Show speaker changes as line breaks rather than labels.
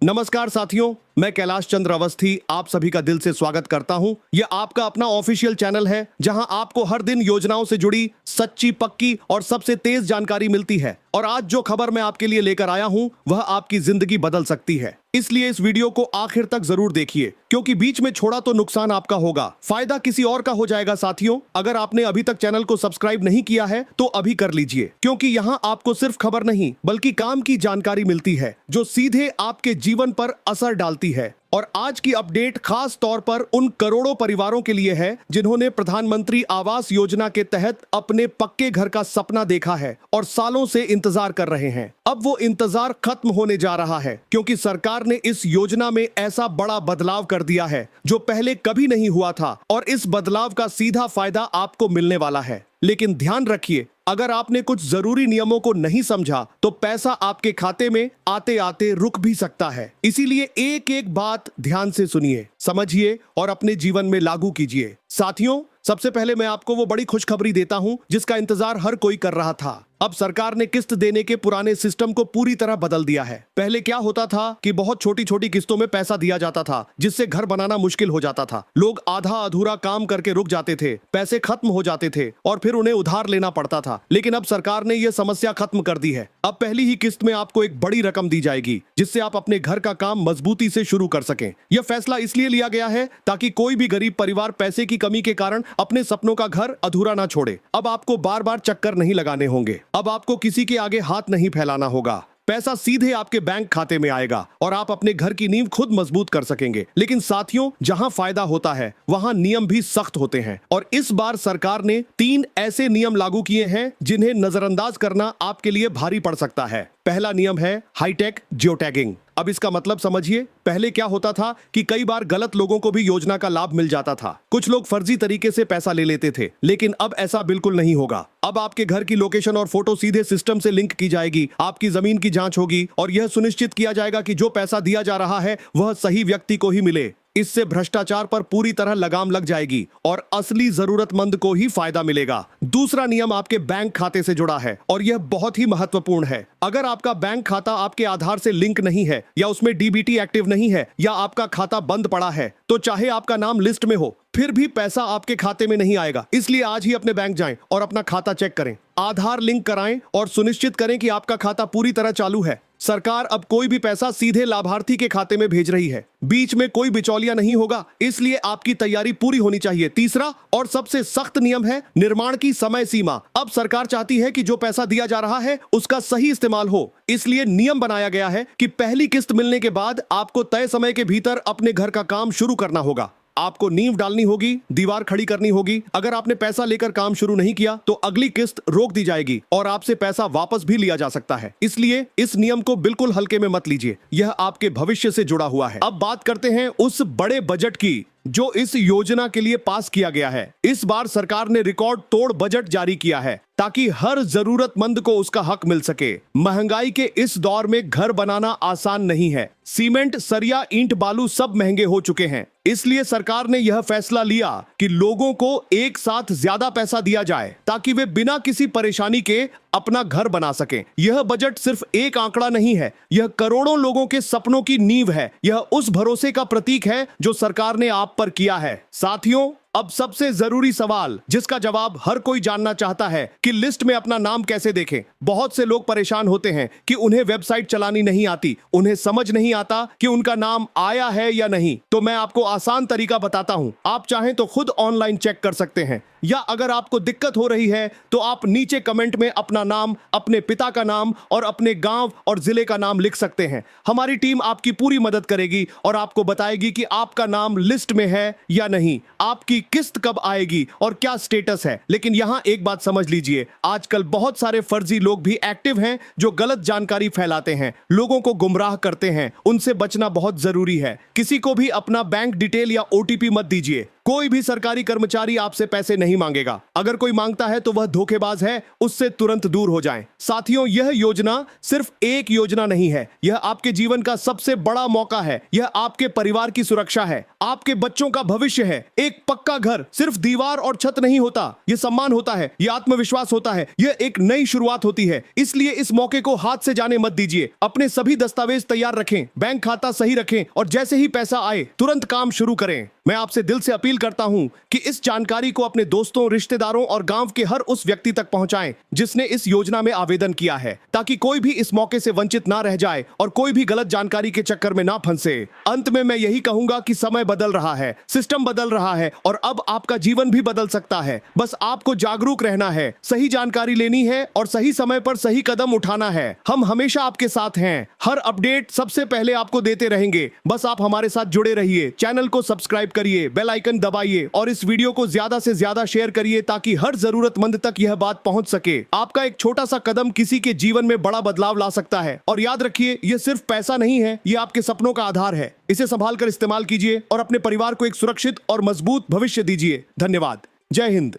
नमस्कार साथियों, मैं कैलाश चंद्र अवस्थी आप सभी का दिल से स्वागत करता हूं। यह आपका अपना ऑफिशियल चैनल है जहां आपको हर दिन योजनाओं से जुड़ी सच्ची, पक्की और सबसे तेज जानकारी मिलती है। और आज जो खबर मैं आपके लिए लेकर आया हूं वह आपकी जिंदगी बदल सकती है, इसलिए इस वीडियो को आखिर तक जरूर देखिए, क्योंकि बीच में छोड़ा तो नुकसान आपका होगा, फायदा किसी और का हो जाएगा। साथियों, अगर आपने अभी तक चैनल को सब्सक्राइब नहीं किया है तो अभी कर लीजिए, क्योंकि यहाँ आपको सिर्फ खबर नहीं बल्कि काम की जानकारी मिलती है जो सीधे आपके जीवन पर असर डालती है। और आज की अपडेट खास तौर पर उन करोड़ों परिवारों के लिए है जिन्होंने प्रधानमंत्री आवास योजना के तहत अपने पक्के घर का सपना देखा है और सालों से इंतजार कर रहे हैं। अब वो इंतजार खत्म होने जा रहा है, क्योंकि सरकार ने इस योजना में ऐसा बड़ा बदलाव कर दिया है जो पहले कभी नहीं हुआ था, और इस बदलाव का सीधा फायदा आपको मिलने वाला है। लेकिन ध्यान रखिए, अगर आपने कुछ जरूरी नियमों को नहीं समझा तो पैसा आपके खाते में आते आते रुक भी सकता है। इसीलिए एक एक बात ध्यान से सुनिए, समझिए और अपने जीवन में लागू कीजिए। साथियों, सबसे पहले मैं आपको वो बड़ी खुशखबरी देता हूं जिसका इंतजार हर कोई कर रहा था। अब सरकार ने किस्त देने के पुराने सिस्टम को पूरी तरह बदल दिया है। पहले क्या होता था कि बहुत छोटी छोटी किस्तों में पैसा दिया जाता था, जिससे घर बनाना मुश्किल हो जाता था। लोग आधा अधूरा काम करके रुक जाते थे, पैसे खत्म हो जाते थे और फिर उन्हें उधार लेना पड़ता था। लेकिन अब सरकार ने यह समस्या खत्म कर दी है। अब पहली ही किस्त में आपको एक बड़ी रकम दी जाएगी, जिससे आप अपने घर का काम मजबूती से शुरू कर सकें। यह फैसला इसलिए लिया गया है ताकि कोई भी गरीब परिवार पैसे की कमी के कारण अपने सपनों का घर अधूरा ना छोड़े। अब आपको बार बार चक्कर नहीं लगाने होंगे, अब आपको किसी के आगे हाथ नहीं फैलाना होगा। पैसा सीधे आपके बैंक खाते में आएगा और आप अपने घर की नींव खुद मजबूत कर सकेंगे। लेकिन साथियों, जहां फायदा होता है वहां नियम भी सख्त होते हैं, और इस बार सरकार ने 3 ऐसे नियम लागू किए हैं जिन्हें नजरअंदाज करना आपके लिए भारी पड़ सकता है। पहला नियम है हाईटेक जियोटैगिंग। अब इसका मतलब समझिए। पहले क्या होता था कि कई बार गलत लोगों को भी योजना का लाभ मिल जाता था। कुछ लोग फर्जी तरीके से पैसा ले लेते थे, लेकिन अब ऐसा बिल्कुल नहीं होगा। अब आपके घर की लोकेशन और फोटो सीधे सिस्टम से लिंक की जाएगी, आपकी जमीन की जांच होगी और यह सुनिश्चित किया जाएगा कि जो पैसा दिया जा रहा है वह सही व्यक्ति को ही मिले। इससे भ्रष्टाचार पर पूरी तरह लगाम लग जाएगी और असली जरूरतमंद को ही फायदा मिलेगा। दूसरा नियम आपके बैंक खाते से जुड़ा है और यह बहुत ही महत्वपूर्ण है। अगर आपका बैंक खाता आपके आधार से लिंक नहीं है, या उसमें डीबीटी एक्टिव नहीं है, या आपका खाता बंद पड़ा है, तो चाहे आपका नाम लिस्ट में हो फिर भी पैसा आपके खाते में नहीं आएगा। इसलिए आज ही अपने बैंक जाएं और अपना खाता चेक करें, आधार लिंक कराएं और सुनिश्चित करें कि आपका खाता पूरी तरह चालू है। सरकार अब कोई भी पैसा सीधे लाभार्थी के खाते में भेज रही है, बीच में कोई बिचौलिया नहीं होगा, इसलिए आपकी तैयारी पूरी होनी चाहिए। तीसरा और सबसे सख्त नियम है निर्माण की समय सीमा। अब सरकार चाहती है कि जो पैसा दिया जा रहा है उसका सही इस्तेमाल हो, इसलिए नियम बनाया गया है कि पहली किस्त मिलने के बाद आपको तय समय के भीतर अपने घर का काम शुरू करना होगा। आपको नींव डालनी होगी, दीवार खड़ी करनी होगी। अगर आपने पैसा लेकर काम शुरू नहीं किया तो अगली किस्त रोक दी जाएगी और आपसे पैसा वापस भी लिया जा सकता है। इसलिए इस नियम को बिल्कुल हल्के में मत लीजिए, यह आपके भविष्य से जुड़ा हुआ है। अब बात करते हैं उस बड़े बजट की जो इस योजना के लिए पास किया गया है। इस बार सरकार ने रिकॉर्ड तोड़ बजट जारी किया है ताकि हर जरूरतमंद को उसका हक मिल सके। महंगाई के इस दौर में घर बनाना आसान नहीं है। सीमेंट, सरिया, ईंट, बालू सब महंगे हो चुके हैं। इसलिए सरकार ने यह फैसला लिया कि लोगों को एक साथ ज्यादा पैसा दिया जाए ताकि वे बिना किसी परेशानी के अपना घर बना सकें। यह बजट सिर्फ एक आंकड़ा नहीं है, यह करोड़ों लोगों के सपनों की नींव है। यह उस भरोसे का प्रतीक है जो सरकार ने आप पर किया है। साथियों, अब सबसे जरूरी सवाल जिसका जवाब हर कोई जानना चाहता है कि लिस्ट में अपना नाम कैसे देखें। बहुत से लोग परेशान होते हैं कि उन्हें वेबसाइट चलानी नहीं आती, उन्हें समझ नहीं आता कि उनका नाम आया है या नहीं। तो मैं आपको आसान तरीका बताता हूं। आप चाहें तो खुद ऑनलाइन चेक कर सकते हैं, या अगर आपको दिक्कत हो रही है तो आप नीचे कमेंट में अपना नाम, अपने पिता का नाम और अपने गांव और जिले का नाम लिख सकते हैं। हमारी टीम आपकी पूरी मदद करेगी और आपको बताएगी कि आपका नाम लिस्ट में है या नहीं, आपकी किस्त कब आएगी और क्या स्टेटस है। लेकिन यहां एक बात समझ लीजिए, आजकल बहुत सारे फर्जी लोग भी एक्टिव हैं जो गलत जानकारी फैलाते हैं, लोगों को गुमराह करते हैं। उनसे बचना बहुत जरूरी है। किसी को भी अपना बैंक डिटेल या ओटीपी मत दीजिए। कोई भी सरकारी कर्मचारी आपसे पैसे नहीं मांगेगा। अगर कोई मांगता है तो वह धोखेबाज है, उससे तुरंत दूर हो जाएं। साथियों, यह योजना सिर्फ एक योजना नहीं है, यह आपके जीवन का सबसे बड़ा मौका है। यह आपके परिवार की सुरक्षा है, आपके बच्चों का भविष्य है। एक पक्का घर सिर्फ दीवार और छत नहीं होता, यह सम्मान होता है, यह आत्मविश्वास होता है, यह एक नई शुरुआत होती है। इसलिए इस मौके को हाथ से जाने मत दीजिए। अपने सभी दस्तावेज तैयार रखें, बैंक खाता सही रखें और जैसे ही पैसा आए तुरंत काम शुरू करें। मैं आपसे दिल से अपील करता हूं कि इस जानकारी को अपने दोस्तों, रिश्तेदारों और गांव के हर उस व्यक्ति तक पहुंचाएं जिसने इस योजना में आवेदन किया है, ताकि कोई भी इस मौके से वंचित ना रह जाए और कोई भी गलत जानकारी के चक्कर में ना फंसे। अंत में मैं यही कहूंगा कि समय बदल रहा है, सिस्टम बदल रहा है और अब आपका जीवन भी बदल सकता है। बस आपको जागरूक रहना है, सही जानकारी लेनी है और सही समय पर सही कदम उठाना है। हम हमेशा आपके साथ हैं, हर अपडेट सबसे पहले आपको देते रहेंगे। बस आप हमारे साथ जुड़े रहिए, चैनल को सब्सक्राइब करिए, बेल आइकन दबाइए और इस वीडियो को ज्यादा से ज्यादा शेयर करिए ताकि हर जरूरतमंद तक यह बात पहुंच सके। आपका एक छोटा सा कदम किसी के जीवन में बड़ा बदलाव ला सकता है। और याद रखिए, यह सिर्फ पैसा नहीं है, यह आपके सपनों का आधार है। इसे संभाल कर इस्तेमाल कीजिए और अपने परिवार को एक सुरक्षित और मजबूत भविष्य दीजिए। धन्यवाद। जय हिंद।